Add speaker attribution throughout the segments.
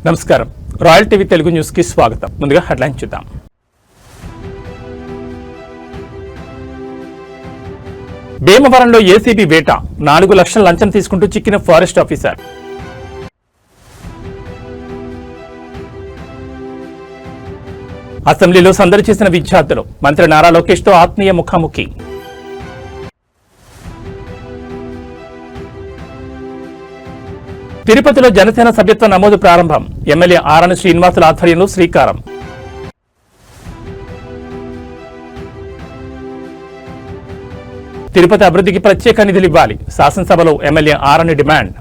Speaker 1: నమస్కారం royal TV Telugu news కి స్వాగతం. ముందుగా హెడ్లైన్ చూద్దాం. భీమవరంలో ఏసీబీ వేట 4 లక్షల లంచం తీసుకుంటూ చిక్కిన ఫారెస్ట్ ఆఫీసర్. అసెంబ్లీలో సందడి చేసిన విద్యార్థులు మంత్రి నారా లోకేష్ తో ఆత్మీయ ముఖాముఖి. తిరుపతిలో జనసేన సభ్యత్వ నమోదు ప్రారంభం. ఎమ్మెల్యే ఆరణి శ్రీనివాసుల ఆధ్వర్యంలో శ్రీకారం. తిరుపతి అభివృద్ధికి ప్రత్యేక నిధులు ఇవ్వాలి, శాసనసభలో ఎమ్మెల్యే ఆరణి డిమాండ్.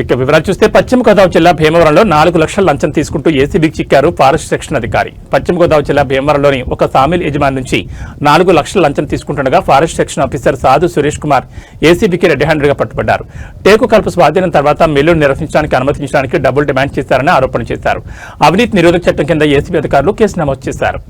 Speaker 1: ఇక వివరాలు చూస్తే పశ్చిమ గోదావరి జిల్లా భీమవరంలో 4 లక్షల లంచం తీసుకుంటూ ఏసీబీకి చిక్కారు ఫారెస్ట్ సెక్షన్ అధికారి. పశ్చిమ గోదావరి జిల్లా భీమవరంలోని ఒక సామిల్ యజమాని నుంచి 4 లక్షల లంచం తీసుకుంటుండగా ఫారెస్ట్ సెక్షన్ ఆఫీసర్ సాధు సురేష్ కుమార్ ఏసీబీకి రెడ్ హ్యాండెడ్ గా పట్టుబడ్డారు. టేకు కల్ప స్వాధీనం తర్వాత మిల్లును నిర్వహించడానికి అనుమతించడానికి డబ్బులు డిమాండ్ చేశారని ఆరోపణ చేశారు. అవినీతి నిరోధక చట్టం కింద ఏసీబీ అధికారులు కేసు నమోదు చేశారు.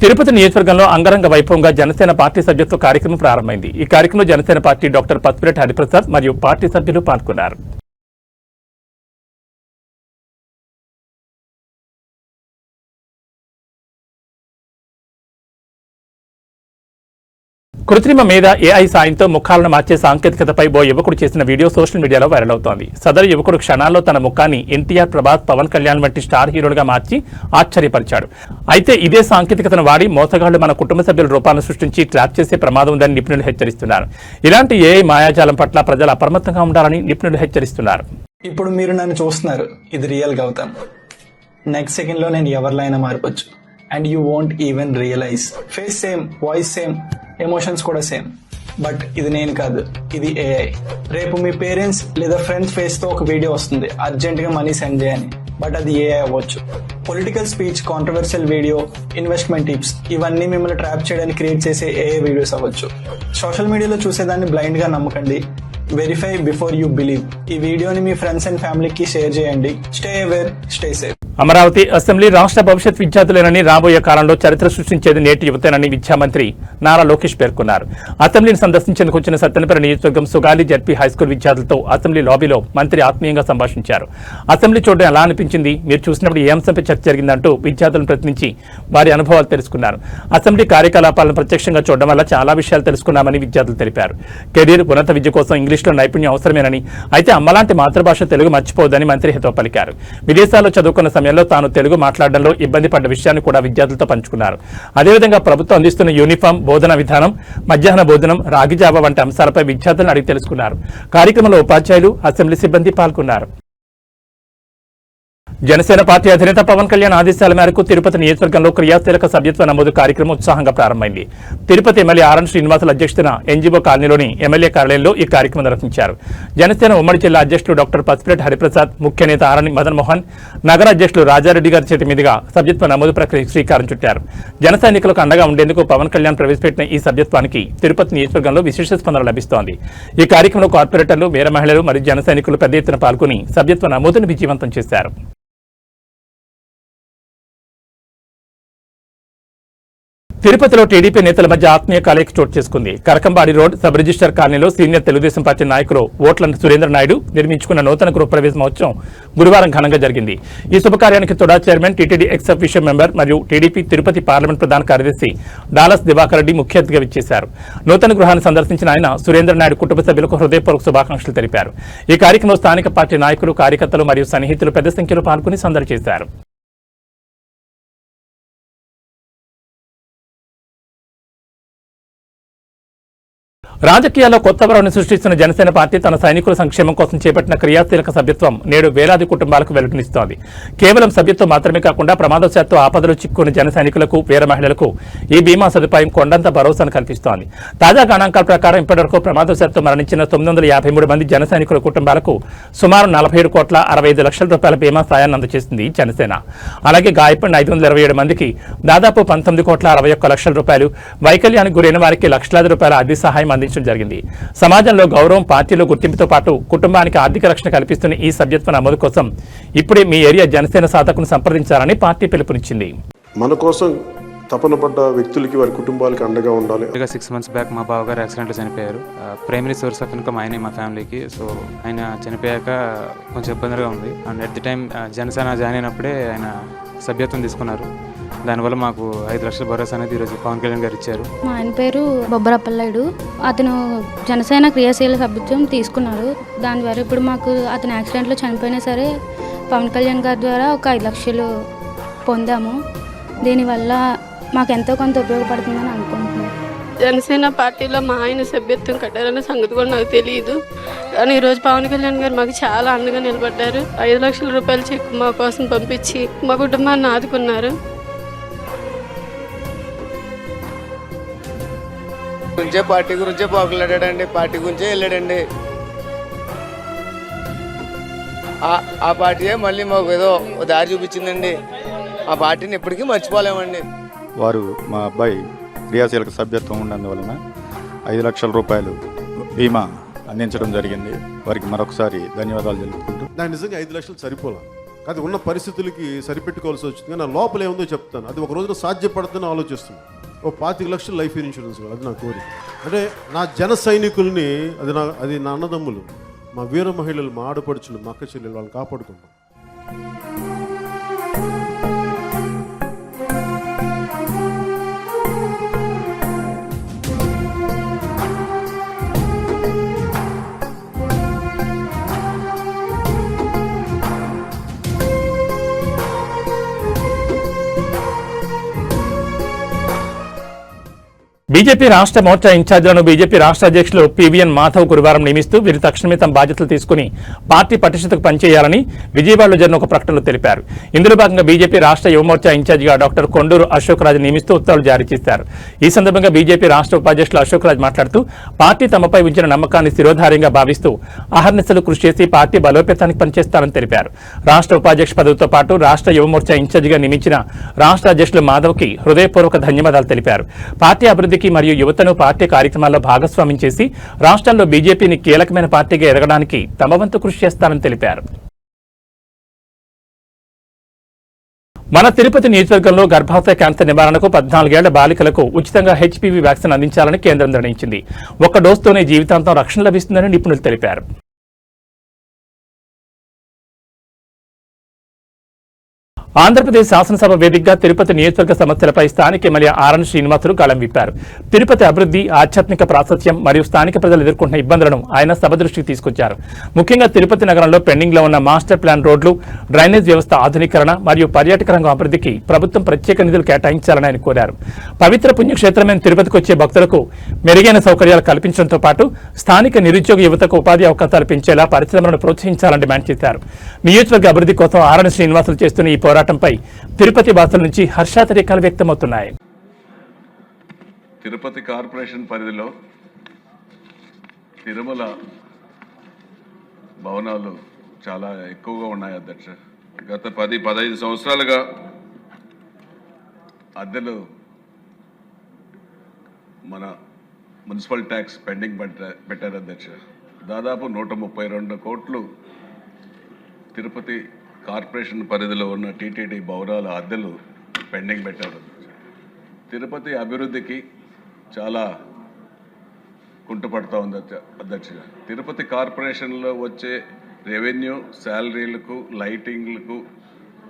Speaker 1: తిరుపతి నియోజకవర్గంలో అంగరంగ వైభవంగా జనసేన పార్టీ సభ్యత్వ కార్యక్రమం ప్రారంభమైంది. ఈ కార్యక్రమంలో జనసేన పార్టీ డాక్టర్ పత్తిరెడ్డి హరిప్రసాద్ మరియు పార్టీ సభ్యులు పాల్గొన్నారు. కృత్రిమ మీద ఏఐ సాయంతో ముఖాలను మార్చే సాంకేతికతపై ఓ యువకుడు చేసిన వీడియో సోషల్ మీడియాలో వైరల్ అవుతోంది. సదరు యువకుడు క్షణాల్లో తన ముఖాన్ని ఎన్టీఆర్, ప్రభాస్, పవన్ కళ్యాణ్ వంటి స్టార్ హీరోలుగా మార్చి ఆశ్చర్యపరిచాడు. అయితే ఇదే సాంకేతికతను వాడి మోసగాళ్లు మన కుటుంబ సభ్యుల రూపాలను సృష్టించి ట్రాప్ చేసే ప్రమాదం ఉందని నిపుణులు హెచ్చరిస్తున్నారు. ఇలాంటి ఏఐ మాయాజాలం పట్ల ప్రజలు అప్రమత్తంగా ఉండాలని నిపుణులు హెచ్చరిస్తున్నారు.
Speaker 2: ఇప్పుడు మీరు నన్ను చూస్తున్నారు, ఇది రియల్ గౌతమ్. నెక్స్ట్ సెకండ్ లో నేను ఎవరిలైనా మారిపోవచ్చు. And you won't even realise. Face same, voice same, emotions కూడా సేమ్. బట్ ఇది నేను కాదు, ఇది ఏఐ. రేపు మీ పేరెంట్స్ లేదా ఫ్రెండ్స్ ఫేస్ తో ఒక వీడియో వస్తుంది, అర్జెంట్ గా మనీ సెండ్ చేయని. బట్ అది ఏఐ అవ్వచ్చు. Political speech, controversial video, investment tips, ఇవన్నీ మిమ్మల్ని ట్రాప్ చేయడానికి క్రియేట్ చేసే ఏఐ వీడియోస్ అవ్వచ్చు. సోషల్ మీడియాలో చూసేదాన్ని బ్లైండ్ గా నమ్మకండి. Verify before you believe. ఈ వీడియోని మీ ఫ్రెండ్స్ అండ్ ఫ్యామిలీకి షేర్ చేయండి. Stay aware, stay safe.
Speaker 1: Amaravati assembly రాష్ట్ర భవిష్యత్ విద్యార్థులేనని, రాబోయే కాలంలో చరిత్ర సృష్టించేది నేటి యువతేనని విద్యామంత్రి నారా లోకేష్ పేర్కొన్నారు. అసెంబ్లీని సందర్శించేందుకు వచ్చిన సత్తెనపల్లి నియోజకవర్గం సుగాలి జడ్పీ హైస్కూల్ విద్యార్థులతో అసెంబ్లీ లాబీలో మంత్రి ఆత్మీయంగా సంభాషించారు. అసెంబ్లీ చూడడం ఎలా అనిపించింది, మీరు చూసినప్పుడు ఏ అంశంపై చర్చ జరిగిందంటూ విద్యార్థులను ప్రశ్నించి వారి అనుభవాలు తెలుసుకున్నారు. అసెంబ్లీ కార్యకలాపాలను ప్రత్యక్షంగా చూడడం వల్ల చాలా విషయాలు తెలుసుకున్నామని విద్యార్థులు తెలిపారు. కెరీర్, ఉన్నత విద్య కోసం ఇంగ్లీష్లో నైపుణ్యం అవసరమేనని, అయితే అమ్మలాంటి మాతృభాష తెలుగు మర్చిపోవద్దని మంత్రి హితవు పలికారు. విదేశాల్లో చదువుకున్న సమయంలో తాను తెలుగు మాట్లాడడంలో ఇబ్బంది పడ్డ విషయాన్ని కూడా విద్యార్థులతో పంచుకున్నారు. అదేవిధంగా ప్రభుత్వం అందిస్తున్న యూనిఫామ్, బోధన విధానం, మధ్యాహ్న భోజనం, రాగి జావ వంటి అంశాలపై విద్యార్థులను అడిగి తెలుసుకున్నారు. కార్యక్రమంలో ఉపాధ్యాయులు, అసెంబ్లీ సిబ్బంది పాల్గొన్నారు. జనసేన పార్టీ అధినేత పవన్ కళ్యాణ్ ఆదేశాల మేరకు తిరుపతి నియోజకవర్గంలో క్రియాశీలక సభ్యత్వ నమోదు కార్యక్రమం ఉత్సాహంగా ప్రారంభమైంది. తిరుపతి ఎమ్మెల్యే ఆరణి శ్రీనివాసుల అధ్యక్షతన ఎన్జీఓ కాలనీలోని ఎమ్మెల్యే కార్యాలయంలో ఈ కార్యక్రమం నిర్వహించారు. జనసేన ఉమ్మడి జిల్లా అధ్యక్షుడు డాక్టర్ పత్తిరెడ్డి హరిప్రసాద్, ముఖ్య నేత ఆరణి మదన్ మోహన్, నగర అధ్యక్షులు రాజారెడ్డి గారి చేతి మీదుగా సభ్యత్వ నమోదు ప్రక్రియ శ్రీకారం చుట్టారు. జన సైనికులకు అండగా ఉండేందుకు పవన్ కళ్యాణ్ ప్రవేశపెట్టిన ఈ సభ్యత్వానికి తిరుపతి నియోజకవర్గంలో విశేష స్పందన లభిస్తోంది. ఈ కార్యక్రమంలో కార్పొరేటర్లు, వీర మహిళలు మరియు జన సైనికులు పెద్ద ఎత్తున పాల్గొని సభ్యత్వ నమోదును విజయవంతం చేశారు. తిరుపతిలో టీడీపీ నేతల మధ్య ఆత్మీయ కలయిక చోటు చేసుకుంది. కరకంబాడి రోడ్ సబ్ రిజిస్టర్ కాలనీలో సీనియర్ తెలుగుదేశం పార్టీ నాయకులు ఓట్ల సురేంద్ర నాయుడు నిర్మించుకున్న నూతన గృహప్రవేశ మహోత్సవం గురువారం ఘనంగా జరిగింది. ఈ శుభకార్యానికి TUDA chairman, TTD ex official member మరియు టీడీపీ తిరుపతి పార్లమెంట్ ప్రధాన కార్యదర్శి డాలస్ దివాకర్ రెడ్డి ముఖ్య అతిథిగా విచ్చేశారు. నూతన గృహాన్ని సందర్శించిన ఆయన సురేంద్ర నాయుడు కుటుంబ సభ్యులకు హృదయపూర్వక శుభాకాంక్షలు తెలిపారు. ఈ కార్యక్రమంలో స్థానిక పార్టీ నాయకులు, కార్యకర్తలు మరియు సన్నిహితులు పెద్ద సంఖ్యలో పాల్గొని సందడి చేశారు. రాజకీయాల్లో కొత్త వరవని సృష్టిస్తున్న జనసేన పార్టీ తన సైనికుల సంక్షేమం కోసం చేపట్టిన క్రియాశీలక సభ్యత్వం నేడు వేలాది కుటుంబాలకు వెలుగునిస్తోంది. కేవలం సభ్యత్వం మాత్రమే కాకుండా ప్రమాదవశాత్తు ఆపదలు చిక్కుకున్న జన సైనికులకు, వీర మహిళలకు ఈ బీమా సదుపాయం కొండంత భరోసాను కల్పిస్తోంది. తాజా గణాంకాల ప్రకారం ఇప్పటివరకు ప్రమాదవశాత్తు మరణించిన 953 మంది జన సైనికుల కుటుంబాలకు సుమారు 47,65 లక్షల రూపాయల బీమా సాయాన్ని అందజేసింది జనసేన. అలాగే గాయపడిన 527 మందికి దాదాపు 19,61 లక్షల రూపాయలు, వైకల్యానికి గురైన వారికి లక్షలాది రూపాయల ఆర్థిక సహాయం అందించారు. జరిగింది. సమాజంలో గౌరవం, పార్టీలో గుర్తింపుతో పాటు కుటుంబానికి ఆర్థిక రక్షణ కల్పిస్తున్న ఈ సభ్యత్వ నమోదు కోసం ఇప్పుడే మీ ఏరియా జనసేన శాఖను సంప్రదించాలని పార్టీ పిలుపునిచ్చింది.
Speaker 3: మన కోసం తపన పడ్డ వ్యక్తులకి వారి కుటుంబాలకి అండగా ఉండాలి.
Speaker 4: 6 months బ్యాక్ మా బావగారు యాక్సిడెంట్లో చనిపోయారు. ప్రైమరీ సోర్స్ ఆఫ్ ఇన్కమ్ ఆయనే మా ఫ్యామిలీకి. సో ఆయన చనిపోయాక కొంచెం ఇబ్బందిగా ఉంది. And at the time Janasena join అయినప్పుడే ఆయన సభ్యత్వం తీసుకున్నారు. దానివల్ల మాకు 5 లక్షల భరోసా అనేది ఈరోజు పవన్ కళ్యాణ్ గారు ఇచ్చారు.
Speaker 5: మా ఆయన పేరు బొబ్బరపల్లాయుడు. అతను జనసేన క్రియాశీల సభ్యత్వం తీసుకున్నారు. దాని ద్వారా ఇప్పుడు మాకు అతను యాక్సిడెంట్లో చనిపోయినా సరే పవన్ కళ్యాణ్ గారి ద్వారా ఒక 5 లక్షలు పొందాము. దీనివల్ల మాకు ఎంతో కొంత ఉపయోగపడుతుందని అనుకుంటున్నాను.
Speaker 6: జనసేన పార్టీలో మా ఆయన సభ్యత్వం కట్టారనే సంగతి కూడా నాకు తెలియదు. కానీ ఈరోజు పవన్ కళ్యాణ్ గారు మాకు చాలా అండగా నిలబడ్డారు. 5 లక్షల రూపాయల చెక్ మా కోసం పంపించి మా కుటుంబాన్ని ఆదుకున్నారు.
Speaker 7: పార్టీ గురించే పోకలాడాడండి, పార్టీ గురించే వెళ్ళాడండి. ఆ పార్టీయే మళ్ళీ మాకు ఏదో దారి చూపించిందండి. ఆ పార్టీని ఎప్పటికీ మర్చిపోలేమండి.
Speaker 8: వారు మా అబ్బాయి క్రియాశీలక సభ్యత్వం ఉన్నందువలన 5 లక్షల రూపాయలు బీమా అందించడం జరిగింది. వారికి మరొకసారి ధన్యవాదాలు తెలుపుకుంటూ.
Speaker 3: నాకు నిజంగా 5 లక్షలు సరిపోలా, కాదు ఉన్న పరిస్థితులకి సరిపెట్టుకోవాల్సి వచ్చింది. కానీ నా లోపల ఏముందో చెప్తాను. అది ఒక రోజున సాధ్యపడుతుందని ఆలోచిస్తున్నాను. 25 లక్షలు లైఫ్ ఇన్సూరెన్స్, అది నా కోరిక. అంటే నా జన సైనికుల్ని, అది నా అన్నదమ్ములు, మా వీర మహిళలు, మా ఆడపడుచులు, మా అక్క చెల్లెలు, వాళ్ళని కాపాడుకుంటాం.
Speaker 1: బీజేపీ రాష్ట్ర మోర్చా ఇన్ఛార్జీలను బీజేపీ రాష్ట్ర అధ్యక్షులు పివిఎన్ మాధవ్ గురువారం నియమిస్తూ వీరు తక్షణమే తమ బాధ్యతలు తీసుకుని పార్టీ పటిష్టతకు పనిచేయాలని విజయవాడలో జరిగిన ఒక ప్రకటనలో తెలిపారు. ఇందులో భాగంగా బీజేపీ రాష్ట్ర యువమోర్చా ఇన్ఛార్జిగా డాక్టర్ కొండూరు అశోక్ రాజ్ నియమిస్తూ ఉత్తర్వులు జారీ చేశారు. ఈ సందర్భంగా బీజేపీ రాష్ట్ర ఉపాధ్యక్షులు అశోక్ రాజ్ మాట్లాడుతూ పార్టీ తమపై ఉంచిన నమ్మకాన్ని శిరోధార్యంగా భావిస్తూ అహర్నిశలు కృషి చేసి పార్టీ బలోపేతానికి పనిచేస్తారని తెలిపారు. రాష్ట్ర ఉపాధ్యక్ష పదవితో పాటు రాష్ట్ర యువమోర్చా ఇన్ఛార్జిగా నియమించిన రాష్ట్ర అధ్యక్షులు మాధవ్కి హృదయపూర్వక ధన్యవాదాలు తెలిపారు. పార్టీ అభివృద్ధికి మరియు యువతను పార్టీ కార్యక్రమాల్లో భాగస్వామ్యం చేసి రాష్ట్రంలో బీజేపీని కీలకమైన పార్టీగా ఎదగడానికి తమ వంతు కృషి చేస్తారని తెలిపారు. మన తిరుపతి నియోజకవర్గంలో గర్భాశయ క్యాన్సర్ నివారణకు 14 ఏళ్ల బాలికలకు ఉచితంగా హెచ్పివి వ్యాక్సిన్ అందించాలని కేంద్రం నిర్ణయించింది. ఒక్క డోసుతోనే జీవితాంతం రక్షణ లభిస్తుందని నిపుణులు తెలిపారు. ఆంధ్రప్రదేశ్ శాసనసభ వేదికగా తిరుపతి నియోజకవర్గ సమస్యలపై స్థానిక ఎమ్మెల్యే ఆర్ఎన్ శ్రీనివాసులు గళం విప్పారు. తిరుపతి అభివృద్ధి, ఆధ్యాత్మిక ప్రాశస్త్యం మరియు స్థానిక ప్రజలు ఎదుర్కొంటున్న ఇబ్బందులను ఆయన సభ దృష్టికి తీసుకొచ్చారు. ముఖ్యంగా తిరుపతి నగరంలో పెండింగ్ లో ఉన్న మాస్టర్ ప్లాన్ రోడ్లు, డ్రైనేజ్ వ్యవస్థ ఆధునీకరణ మరియు పర్యాటక రంగం అభివృద్ధికి ప్రభుత్వం ప్రత్యేక నిధులు కేటాయించాలని ఆయన కోరారు. పవిత్ర పుణ్యక్షేత్రమైన తిరుపతికి వచ్చే భక్తులకు మెరుగైన సౌకర్యాలు కల్పించడంతో పాటు స్థానిక నిరుద్యోగ యువతకు ఉపాధి అవకాశాలు పెంచేలా పరిశ్రమలను ప్రోత్సహించాలని డిమాండ్ చేశారు. నియోజకవర్గ అభివృద్ధి కోసం ఆర్ఎన్ శ్రీనివాసులు చేస్తున్న ఈ పోరాటంపై తిరుపతి వాసుల నుంచి హర్షాతిరేకాలు వ్యక్తమవుతున్నాయి.
Speaker 9: తిరుపతి కార్పొరేషన్ పరిధిలో తిరుమల భవనాలు చాలా ఎక్కువగా ఉన్నాయి అధ్యక్ష. గత 10-15 సంవత్సరాలుగా అద్దెలు మన మున్సిపల్ ట్యాక్స్ పెండింగ్ పెట్టారు అధ్యక్ష. దాదాపు 132 కోట్లు తిరుపతి కార్పొరేషన్ పరిధిలో ఉన్న టీటీడీ భవనాల అద్దెలు పెండింగ్ పెట్టారు. తిరుపతి అభివృద్ధికి చాలా కుంటుపడుతూ ఉంది అధ్యక్ష. తిరుపతి కార్పొరేషన్లో వచ్చే రెవెన్యూ, శాలరీలకు, లైటింగ్లకు,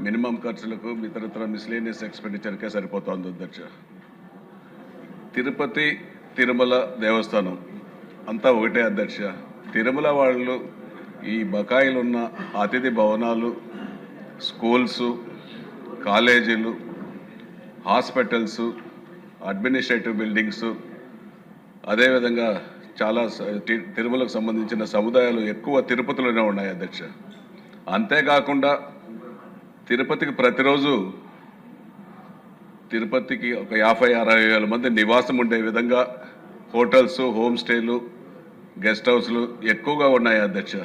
Speaker 9: మినిమం ఖర్చులకు, ఇతరత్ర మిస్లేనియస్ ఎక్స్పెండిచర్కే సరిపోతుంది అధ్యక్ష. తిరుపతి తిరుమల దేవస్థానం అంతా ఒకటే అధ్యక్ష. తిరుమల వాళ్ళు ఈ బకాయిలున్న అతిథి భవనాలు, స్కూల్స్, కాలేజీలు, హాస్పిటల్స్, అడ్మినిస్ట్రేటివ్ బిల్డింగ్స్, అదేవిధంగా చాలా తిరుమలకు సంబంధించిన సముదాయాలు ఎక్కువ తిరుపతిలోనే ఉన్నాయి అధ్యక్ష. అంతేకాకుండా తిరుపతికి ప్రతిరోజు తిరుపతికి ఒక 50-60 వేల మంది నివాసం ఉండే విధంగా హోటల్స్, హోమ్ స్టేలు, గెస్ట్ హౌస్లు ఎక్కువగా ఉన్నాయి అధ్యక్ష.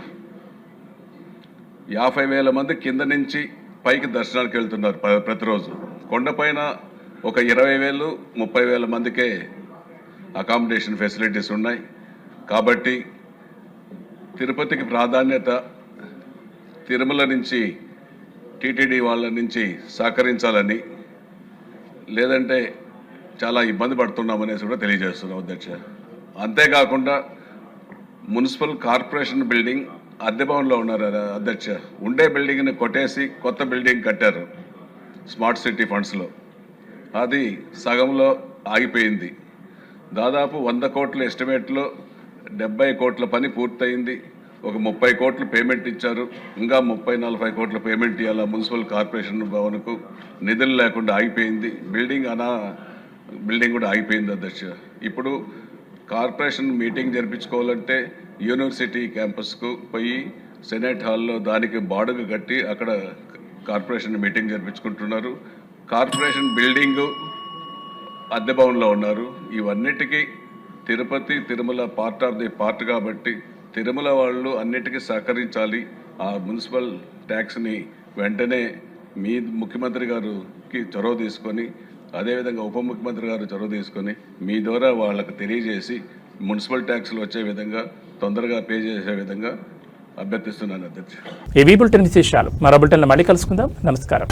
Speaker 9: 50,000 మంది కింద నుంచి పైకి దర్శనానికి వెళ్తున్నారు ప్రతిరోజు. కొండపైన ఒక 20,000-30,000 మందికే అకామిడేషన్ ఫెసిలిటీస్ ఉన్నాయి. కాబట్టి తిరుపతికి ప్రాధాన్యత తిరుమల నుంచి, టీటీడీ వాళ్ళ నుంచి సహకరించాలని, లేదంటే చాలా ఇబ్బంది పడుతున్నాం అనేసి కూడా తెలియజేస్తున్నాం అధ్యక్ష. అంతేకాకుండా మున్సిపల్ కార్పొరేషన్ బిల్డింగ్ అద్దె భవన్లో ఉన్నారు అధ్యక్ష. ఉండే బిల్డింగ్ని కొట్టేసి కొత్త బిల్డింగ్ కట్టారు స్మార్ట్ సిటీ ఫండ్స్లో. అది సగంలో ఆగిపోయింది. దాదాపు 100 కోట్ల ఎస్టిమేట్లో 70 కోట్ల పని పూర్తయింది. ఒక 30 కోట్లు పేమెంట్ ఇచ్చారు. ఇంకా 30-40 కోట్ల పేమెంట్ ఇవ్వాలి మున్సిపల్ కార్పొరేషన్ భవన్కు. నిధులు లేకుండా ఆగిపోయింది. బిల్డింగ్ కూడా ఆగిపోయింది అధ్యక్ష. ఇప్పుడు కార్పొరేషన్ మీటింగ్ జరిపించుకోవాలంటే యూనివర్సిటీ క్యాంపస్కు పోయి సెనేట్ హాల్లో దానికి బాడుగ కట్టి అక్కడ కార్పొరేషన్ మీటింగ్ జరిపించుకుంటున్నారు. కార్పొరేషన్ బిల్డింగు అద్దె భవన్లో ఉన్నారు. ఇవన్నిటికీ Tirupati Tirumala part of the part కాబట్టి తిరుమల వాళ్ళు అన్నిటికీ సహకరించాలి. ఆ మున్సిపల్ ట్యాక్స్ని వెంటనే మీ ముఖ్యమంత్రి గారికి చొరవ తీసుకొని, అదేవిధంగా ఉప ముఖ్యమంత్రి గారు చొరవ తీసుకొని మీ ద్వారా వాళ్ళకు తెలియజేసి మున్సిపల్ ట్యాక్స్లు వచ్చే విధంగా తొందరగా పే చేసే విధంగా అభ్యర్థిస్తున్నాను అధ్యక్ష.
Speaker 1: ఏవీ బులెటిన్ విశేషాలు మరో బులెటిన్లో మళ్ళీ కలుసుకుందాం. నమస్కారం.